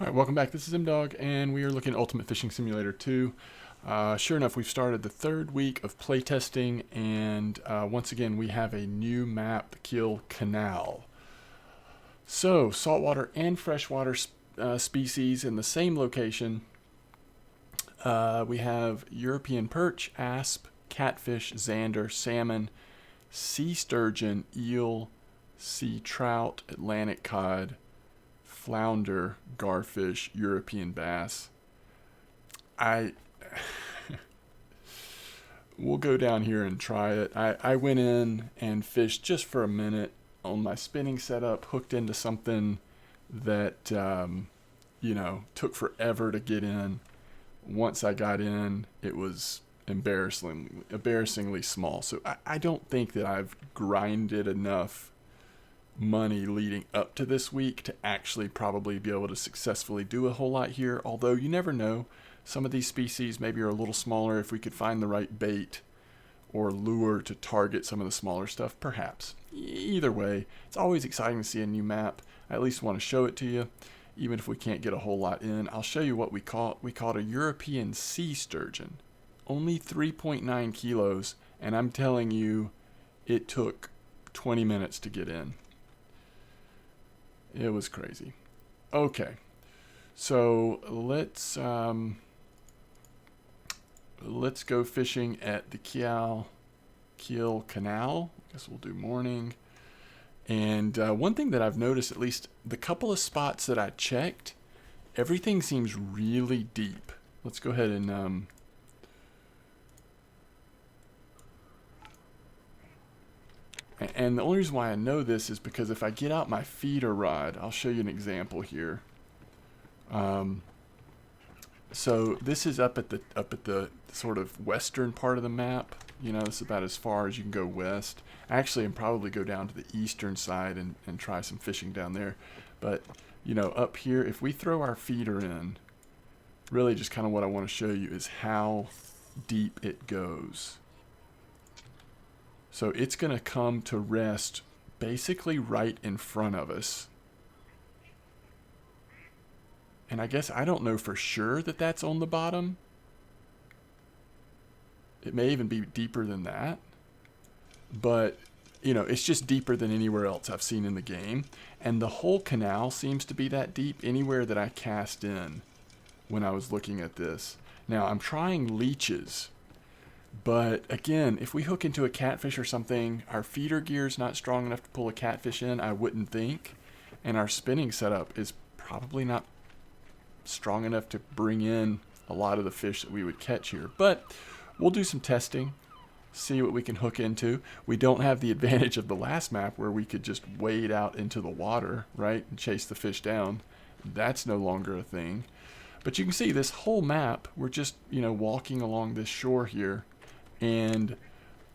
All right, welcome back. This is MDog, and we are looking at Ultimate Fishing Simulator 2. Sure enough, we've started the third week of playtesting, and once again, we have a new map, the Kiel Canal. So, saltwater and freshwater species in the same location. We have European perch, asp, catfish, zander, salmon, sea sturgeon, eel, sea trout, Atlantic cod, flounder, garfish, European bass. I We'll go down here and try it. I went in and fished just for a minute on my spinning setup, hooked into something that took forever to get in. Once I got in, it was embarrassingly small. So I don't think that I've grinded enough money leading up to this week to actually probably be able to successfully do a whole lot here, although you never know. Some of these species maybe are a little smaller. If we could find the right bait or lure to target some of the smaller stuff, perhaps. Either way, it's always exciting to see a new map. I at least want to show it to you, even if we can't get a whole lot in. I'll show you what we caught. We caught a European sea sturgeon, only 3.9 kilos, and I'm telling you, it took 20 minutes to get in. It was crazy. Okay, so let's go fishing at the Kiel Canal. I guess we'll do morning. And one thing that I've noticed, at least the couple of spots that I checked, everything seems really deep. Let's go ahead and and the only reason why I know this is because if I get out my feeder rod, I'll show you an example here. So this is up at the sort of western part of the map. You know, this is about as far as you can go west. Actually, I'm probably go down to the eastern side and try some fishing down there. But, you know, up here, if we throw our feeder in, really just kind of what I want to show you is how deep it goes. So it's going to come to rest basically right in front of us. And I guess I don't know for sure that that's on the bottom. It may even be deeper than that. But, you know, it's just deeper than anywhere else I've seen in the game. And the whole canal seems to be that deep anywhere that I cast in when I was looking at this. Now, I'm trying leeches. But again, if we hook into a catfish or something, our feeder gear is not strong enough to pull a catfish in, I wouldn't think. And our spinning setup is probably not strong enough to bring in a lot of the fish that we would catch here. But we'll do some testing, see what we can hook into. We don't have the advantage of the last map where we could just wade out into the water, right, and chase the fish down. That's no longer a thing. But you can see this whole map, we're just, you know, walking along this shore here, and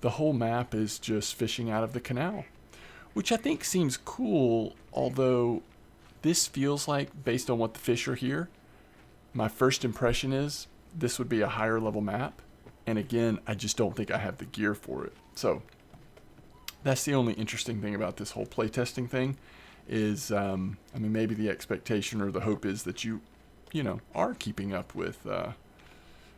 the whole map is just fishing out of the canal, which I think seems cool, although this feels like, based on what the fish are here, my first impression is this would be a higher level map. And again, I just don't think I have the gear for it. So that's the only interesting thing about this whole playtesting thing is, I mean, maybe the expectation or the hope is that you know, are keeping up with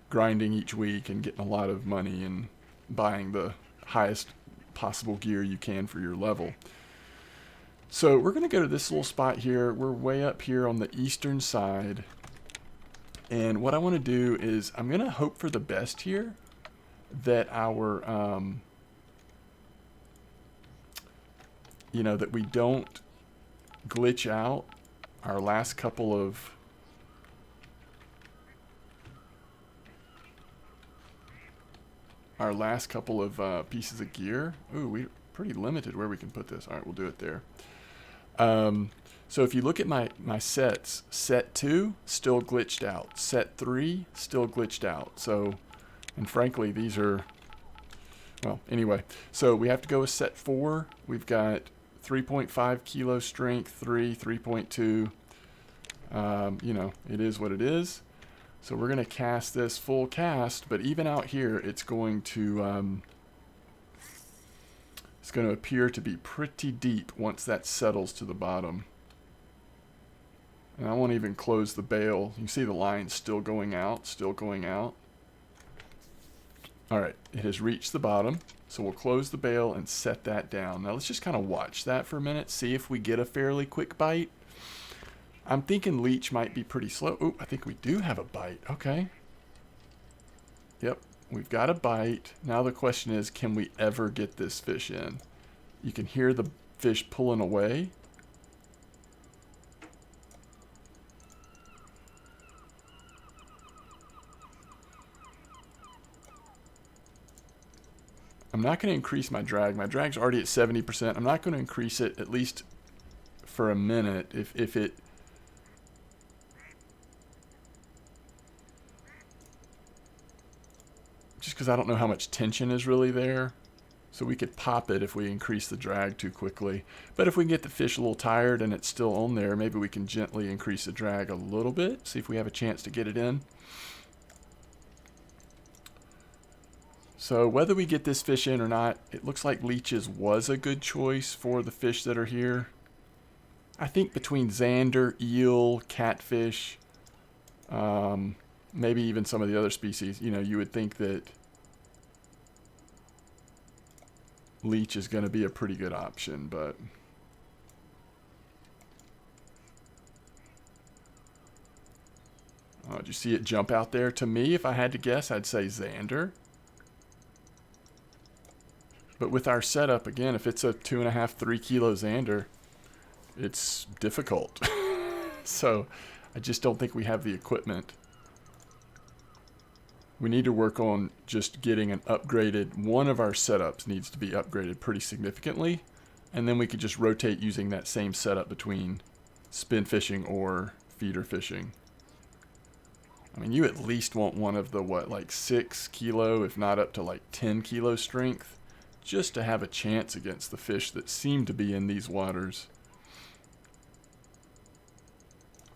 grinding each week and getting a lot of money and buying the highest possible gear you can for your level. So we're going to go to this little spot here. We're way up here on the eastern side. And what I want to do is I'm going to hope for the best here, that our, that we don't glitch out our last couple of pieces of gear. Ooh, we're pretty limited where we can put this. All right, we'll do it there. So if you look at my sets, set 2 still glitched out, set 3 still glitched out. So, and frankly, these are, well, anyway, so we have to go with set 4. We've got 3.5 kilo strength, 3.2. You know, it is what it is. So we're going to cast this full cast, but even out here, it's going to appear to be pretty deep once that settles to the bottom. And I won't even close the bail. You can see the line still going out, All right, it has reached the bottom. So we'll close the bail and set that down. Now let's just kind of watch that for a minute, see if we get a fairly quick bite. I'm thinking leech might be pretty slow. Oh, I think we do have a bite. Okay. Yep, we've got a bite. Now the question is, can we ever get this fish in? You can hear the fish pulling away. I'm not going to increase my drag. My drag's already at 70%. I'm not going to increase it, at least for a minute, if it... Just because I don't know how much tension is really there. So we could pop it if we increase the drag too quickly. But if we can get the fish a little tired and it's still on there, maybe we can gently increase the drag a little bit. See if we have a chance to get it in. So whether we get this fish in or not, it looks like leeches was a good choice for the fish that are here. I think between zander, eel, catfish, maybe even some of the other species, you know, you would think that leech is going to be a pretty good option, but did you see it jump out there? To me, if I had to guess, I'd say zander. But with our setup, again, if it's a 2.5, 3 kilo zander, it's difficult. So I just don't think we have the equipment. We need to work on just getting an upgraded, one of our setups needs to be upgraded pretty significantly. And then we could just rotate using that same setup between spin fishing or feeder fishing. I mean, you at least want one of the, what, like 6 kilo, if not up to like 10 kilo strength, just to have a chance against the fish that seem to be in these waters.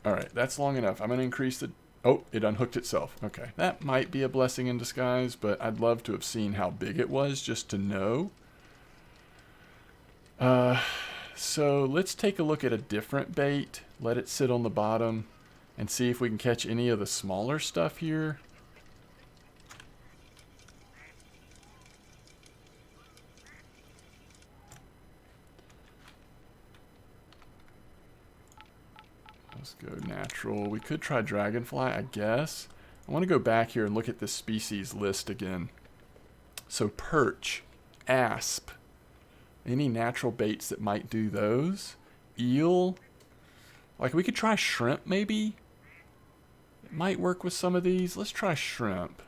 All right, that's long enough. I'm going to increase the... Oh, it unhooked itself. Okay, that might be a blessing in disguise, but I'd love to have seen how big it was just to know. So let's take a look at a different bait. Let it sit on the bottom and see if we can catch any of the smaller stuff here. Let's go natural. We could try dragonfly, I guess. I want to go back here and look at this species list again. So perch, asp, any natural baits that might do those? Eel, like we could try shrimp maybe? It might work with some of these. Let's try shrimp.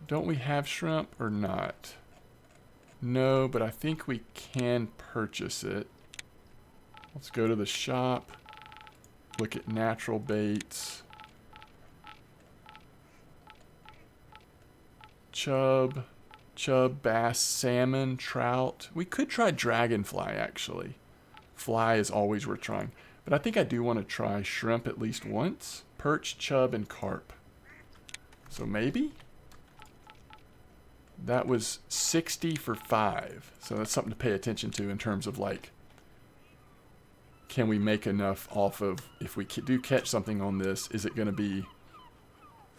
Don't we have shrimp or not? No, but I think we can purchase it. Let's go to the shop. Look at natural baits. Chub, bass, salmon, trout. We could try dragonfly, actually. Fly is always worth trying. But I think I do want to try shrimp at least once. Perch, chub, and carp. So maybe? That was 60 for 5. So that's something to pay attention to in terms of, like, can we make enough off of, if we do catch something on this, is it going to be,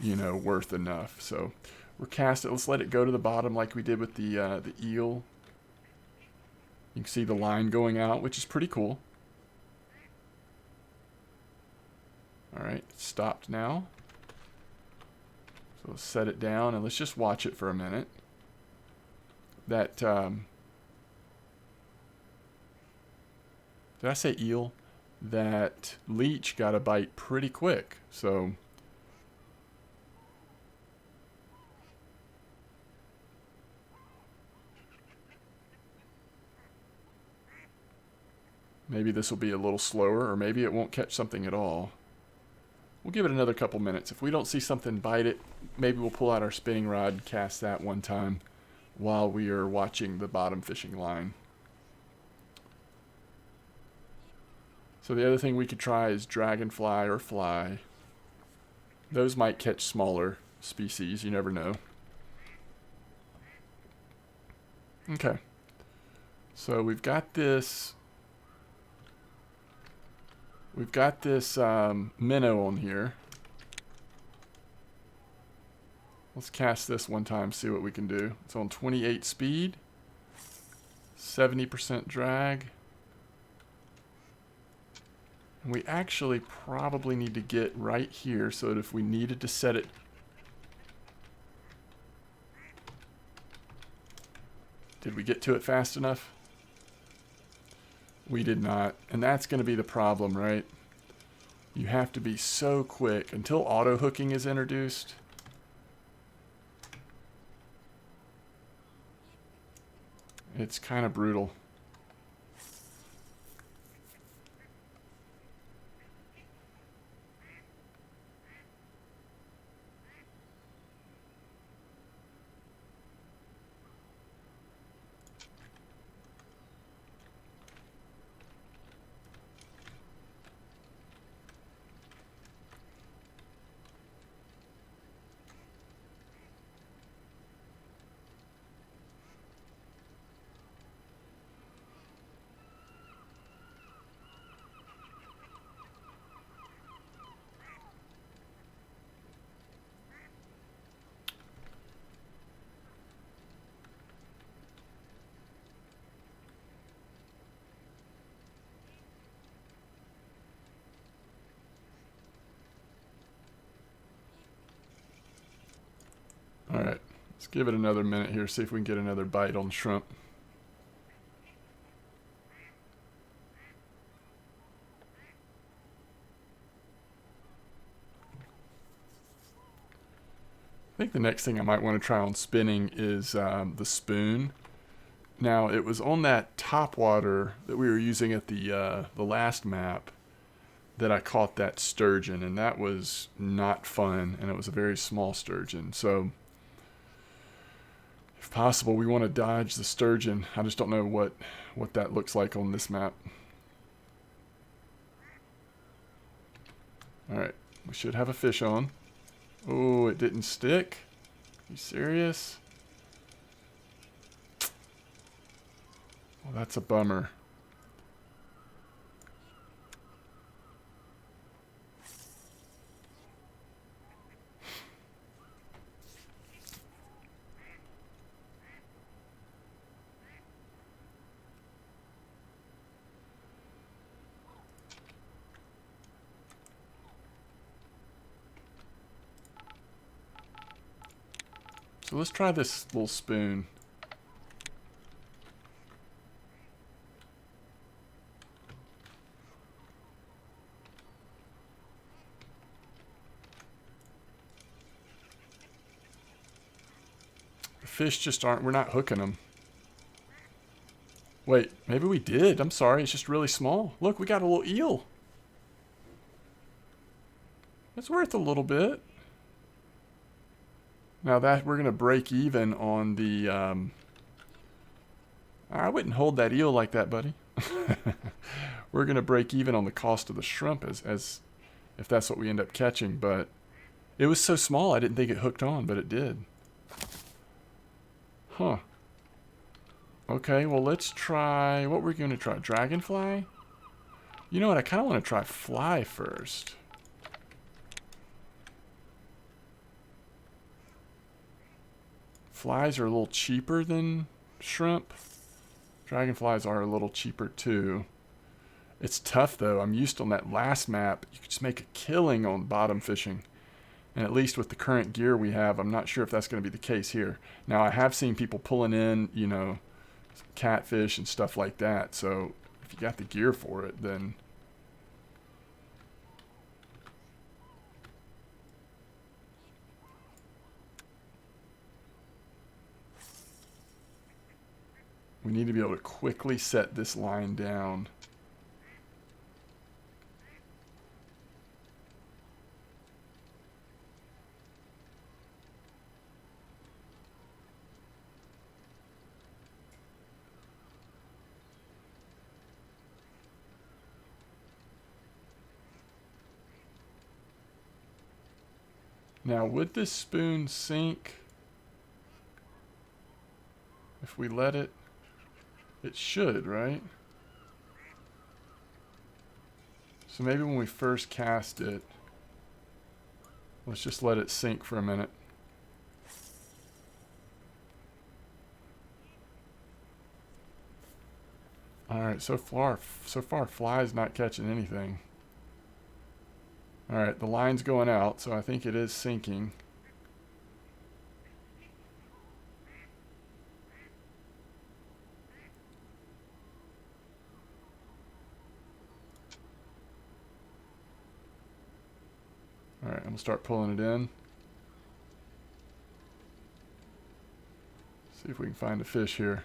you know, worth enough? So we're cast it. Let's let it go to the bottom like we did with the eel. You can see the line going out, which is pretty cool. All right, it's stopped now. So let's set it down and let's just watch it for a minute. That, did I say eel? That leech got a bite pretty quick, so maybe this will be a little slower, or maybe it won't catch something at all. We'll give it another couple minutes. If we don't see something bite it, maybe we'll pull out our spinning rod and cast that one time while we are watching the bottom fishing line. So the other thing we could try is dragonfly or fly. Those might catch smaller species, you never know. Okay. So we've got this we've got this minnow on here. Let's cast this one time, see what we can do. It's on 28 speed, 70% drag. And we actually probably need to get right here so that if we needed to set it... Did we get to it fast enough? We did not. And that's going to be the problem, right? You have to be so quick until auto hooking is introduced. It's kind of brutal. Alright, let's give it another minute here, see if we can get another bite on shrimp. I think the next thing I might want to try on spinning is the spoon. Now, it was on that top water that we were using at the last map that I caught that sturgeon, and that was not fun, and it was a very small sturgeon. So, if possible, we want to dodge the sturgeon. I just don't know what that looks like on this map. Alright, we should have a fish on. Oh, it didn't stick? You serious? Well, that's a bummer. So let's try this little spoon. The fish just aren't, we're not hooking them. Wait, maybe we did. I'm sorry, it's just really small. Look, we got a little eel. It's worth a little bit. Now that we're going to break even on the... I wouldn't hold that eel like that, buddy. We're going to break even on the cost of the shrimp as if that's what we end up catching. But it was so small I didn't think it hooked on, but it did. Huh. Okay, well let's try... What we're going to try? Dragonfly? You know what? I kind of want to try fly first. Flies are a little cheaper than shrimp. Dragonflies are a little cheaper too. It's tough though. I'm used on that last map. You could just make a killing on bottom fishing. And at least with the current gear we have, I'm not sure if that's going to be the case here. Now I have seen people pulling in, you know, catfish and stuff like that. So if you got the gear for it, then... We need to be able to quickly set this line down. Now, would this spoon sink if we let it? It should, right? So maybe when we first cast it, let's just let it sink for a minute. Alright, so far fly's not catching anything. Alright, the line's going out, so I think it is sinking. Alright, I'm going to start pulling it in. See if we can find a fish here.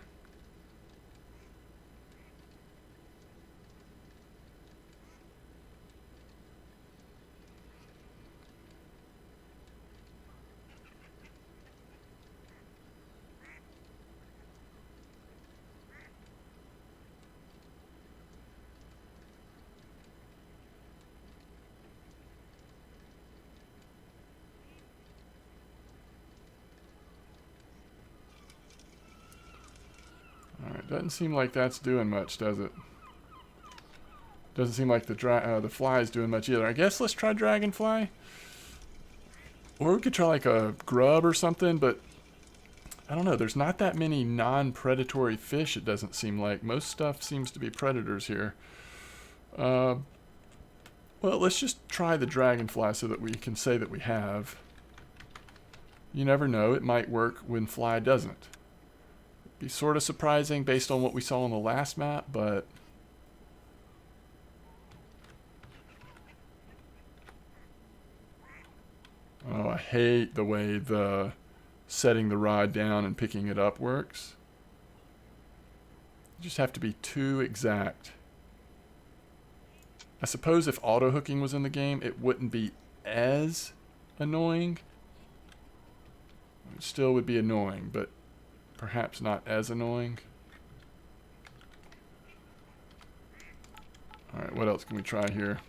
Alright, doesn't seem like that's doing much, does it? Doesn't seem like the fly's doing much either. I guess let's try dragonfly. Or we could try like a grub or something, but I don't know. There's not that many non-predatory fish, it doesn't seem like. Most stuff seems to be predators here. Well, let's just try the dragonfly so that we can say that we have. You never know. It might work when fly doesn't. Be sort of surprising based on what we saw on the last map, but oh, I hate the way the setting the rod down and picking it up works. You just have to be too exact. I suppose if auto hooking was in the game, it wouldn't be as annoying. It still would be annoying, but perhaps not as annoying. Alright, what else can we try here?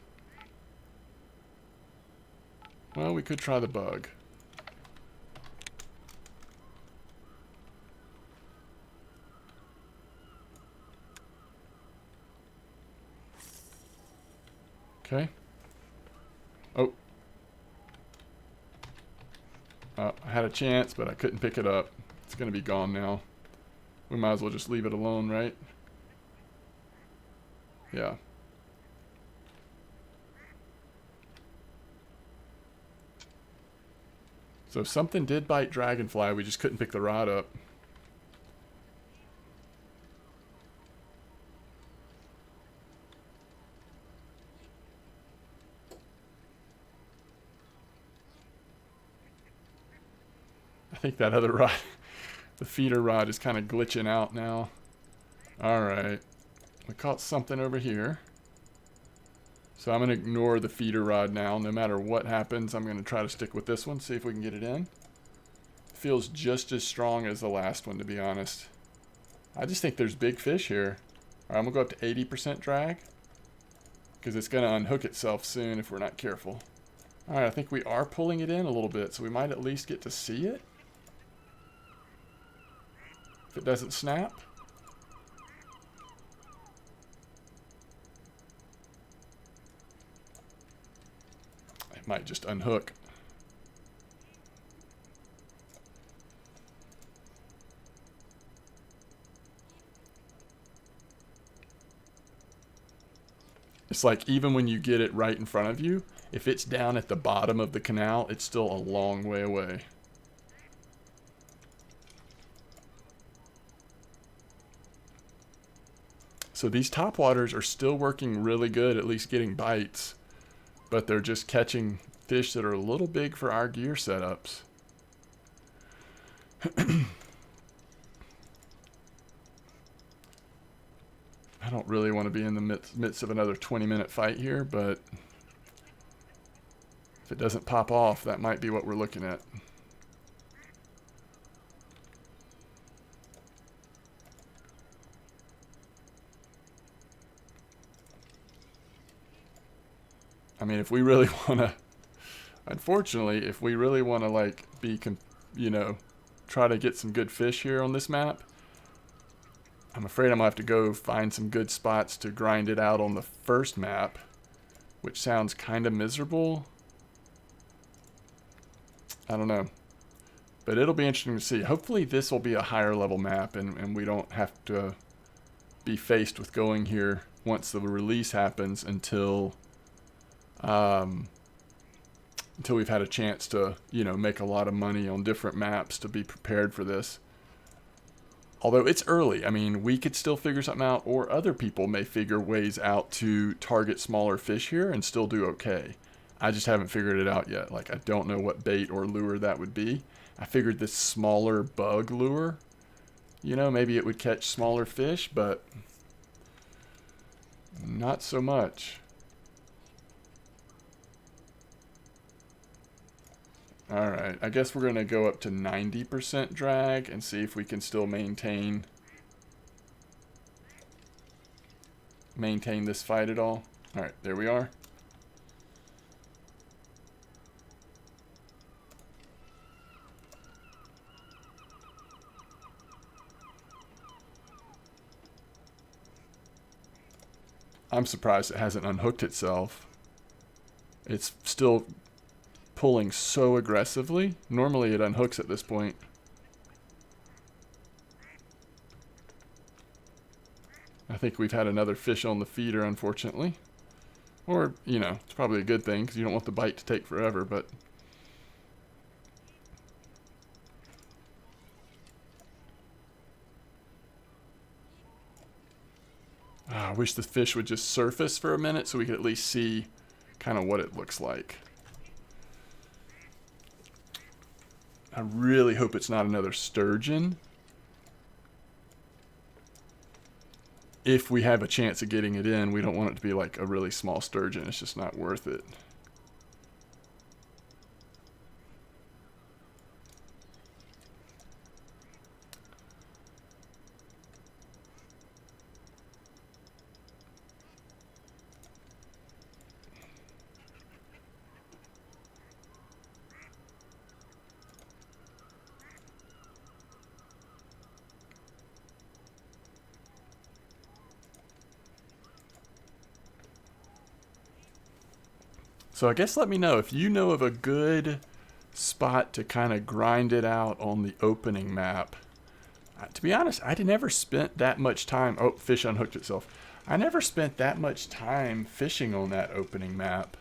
Well, we could try the bug. Okay. Oh. I had a chance, but I couldn't pick it up. It's going to be gone now. We might as well just leave it alone, right? Yeah. So something did bite dragonfly, we just couldn't pick the rod up. I think that other rod, the feeder rod, is kind of glitching out now. Alright. We caught something over here. So I'm going to ignore the feeder rod now. No matter what happens, I'm going to try to stick with this one, see if we can get it in. Feels just as strong as the last one, to be honest. I just think there's big fish here. Alright, I'm going to go up to 80% drag, because it's going to unhook itself soon if we're not careful. Alright, I think we are pulling it in a little bit, so we might at least get to see it. If it doesn't snap. It might just unhook. It's like even when you get it right in front of you, if it's down at the bottom of the canal, it's still a long way away. So these topwaters are still working really good, at least getting bites. But they're just catching fish that are a little big for our gear setups. I don't really want to be in the midst of another 20-minute fight here, but if it doesn't pop off, that might be what we're looking at. I mean, if we really want to, unfortunately, if we really want to, like, try to get some good fish here on this map, I'm afraid I'm going to have to go find some good spots to grind it out on the first map. which sounds kind of miserable. I don't know. But it'll be interesting to see. Hopefully this will be a higher level map and we don't have to be faced with going here once the release happens until we've had a chance to, you know, make a lot of money on different maps to be prepared for this. Although it's early. I mean, we could still figure something out, or other people may figure ways out to target smaller fish here and still do okay. I just haven't figured it out yet. Like, I don't know what bait or lure that would be. I figured this smaller bug lure, you know, maybe it would catch smaller fish, but not so much. Alright, I guess we're going to go up to 90% drag and see if we can still maintain this fight at all. Alright, there we are. I'm surprised it hasn't unhooked itself. It's still pulling so aggressively. Normally it unhooks at this point. I think we've had another fish on the feeder, unfortunately. Or, you know, it's probably a good thing because you don't want the bite to take forever, but... I wish the fish would just surface for a minute so we could at least see kind of what it looks like. I really hope it's not another sturgeon. If we have a chance of getting it in, we don't want it to be like a really small sturgeon. It's just not worth it. So I guess let me know if you know of a good spot to kind of grind it out on the opening map. To be honest, I never spent that much time... Oh, fish unhooked itself. I never spent that much time fishing on that opening map.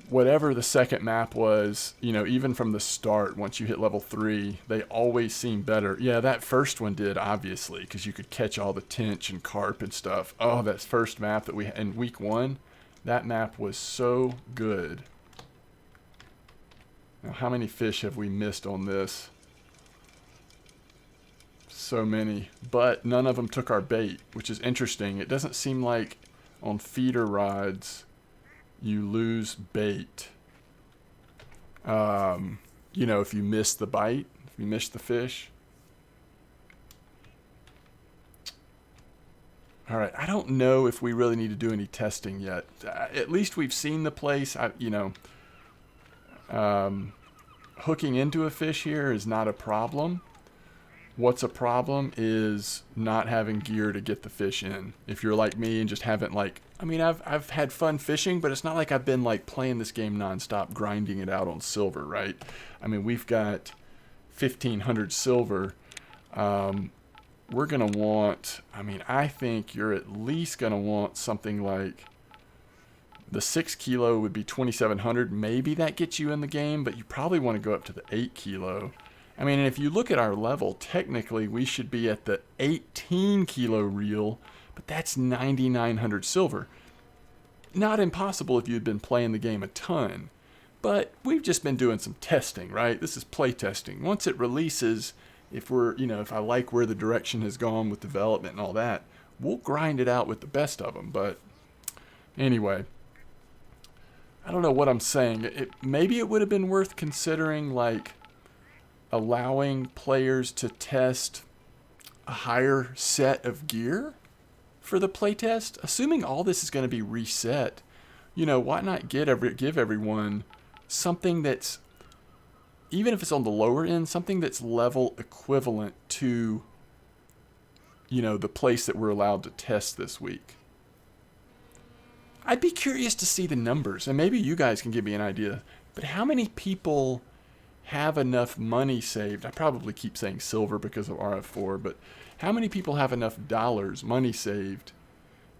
Whatever the second map was, you know, even from the start, once you hit level 3, they always seem better. Yeah, that first one did, obviously, because you could catch all the tench and carp and stuff. Oh, that first map that we had in week 1... That map was so good. Now, how many fish have we missed on this? So many. But none of them took our bait, which is interesting. It doesn't seem like on feeder rods you lose bait. You know, if you miss the bite, if you miss the fish. All right, I don't know if we really need to do any testing yet. At least we've seen the place. Hooking into a fish here is not a problem. What's a problem is not having gear to get the fish in. If you're like me and just haven't I've had fun fishing, but it's not like I've been like playing this game nonstop, grinding it out on silver, right? I mean, we've got 1,500 silver. We're going to want, I think you're at least going to want something like the 6 kilo would be 2,700. Maybe that gets you in the game, but you probably want to go up to the 8 kilo. And if you look at our level, technically we should be at the 18 kilo reel, but that's 9,900 silver. Not impossible if you'd been playing the game a ton, but we've just been doing some testing, right? This is play testing. Once it releases, if I like where the direction has gone with development and all that, we'll grind it out with the best of them. But anyway, I don't know what I'm saying. Maybe it would have been worth considering, like, allowing players to test a higher set of gear for the playtest. Assuming all this is going to be reset, why not give everyone something that's, even if it's on the lower end, something that's level equivalent to, the place that we're allowed to test this week. I'd be curious to see the numbers, and maybe you guys can give me an idea. But how many people have enough money saved? I probably keep saying silver because of RF4, but how many people have enough dollars, money saved,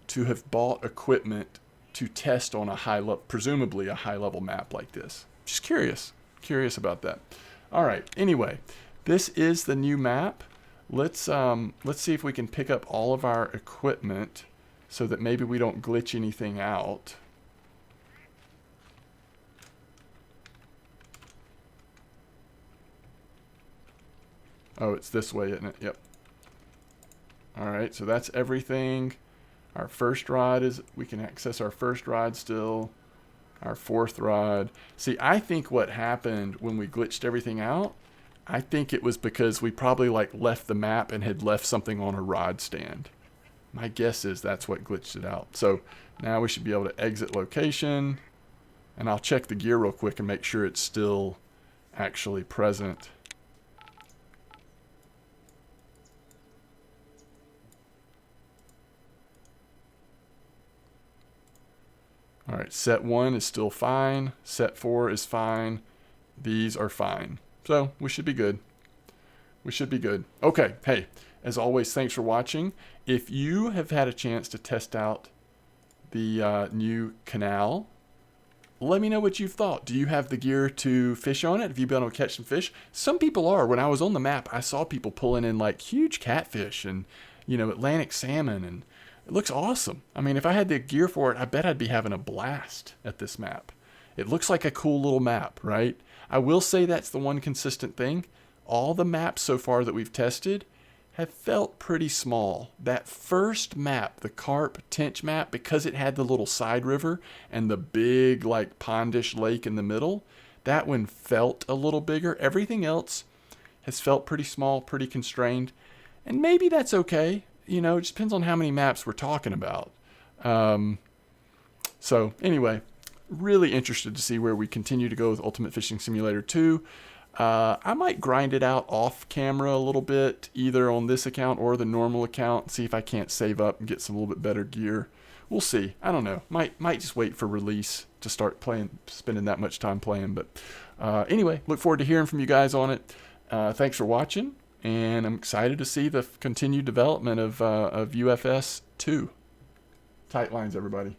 to have bought equipment to test on a high level, presumably a high level map like this? Just curious about that. All right. Anyway, this is the new map. Let's see if we can pick up all of our equipment so that maybe we don't glitch anything out. Oh, it's this way, isn't it? Yep. All right, so that's everything. Our first rod is, we can access our first rod still. Our fourth rod. See, I think what happened when we glitched everything out, I think it was because we probably like left the map and had left something on a rod stand. My guess is that's what glitched it out. So now we should be able to exit location, and I'll check the gear real quick and make sure it's still actually present. All right, set 1 is still fine. Set 4 is fine. These are fine. So we should be good. We should be good. Okay, hey, as always, thanks for watching. If you have had a chance to test out the new canal, let me know what you've thought. Do you have the gear to fish on it? Have you been able to catch some fish? Some people are. When I was on the map, I saw people pulling in like huge catfish and, you know, Atlantic salmon, and it looks awesome. I mean, if I had the gear for it, I bet I'd be having a blast at this map. It looks like a cool little map, right? I will say that's the one consistent thing. All the maps so far that we've tested have felt pretty small. That first map, the Carp Tench map, because it had the little side river and the big like pondish lake in the middle, that one felt a little bigger. Everything else has felt pretty small, pretty constrained, and maybe that's okay. You know, it just depends on how many maps we're talking about. So anyway, really interested to see where we continue to go with Ultimate Fishing Simulator 2. I might grind it out off camera a little bit, either on this account or the normal account, see if I can't save up and get some little bit better gear. We'll see. I don't know. Might just wait for release to start spending that much time playing. But anyway, look forward to hearing from you guys on it. Thanks for watching, and I'm excited to see the continued development of UFS 2. Tight lines, everybody.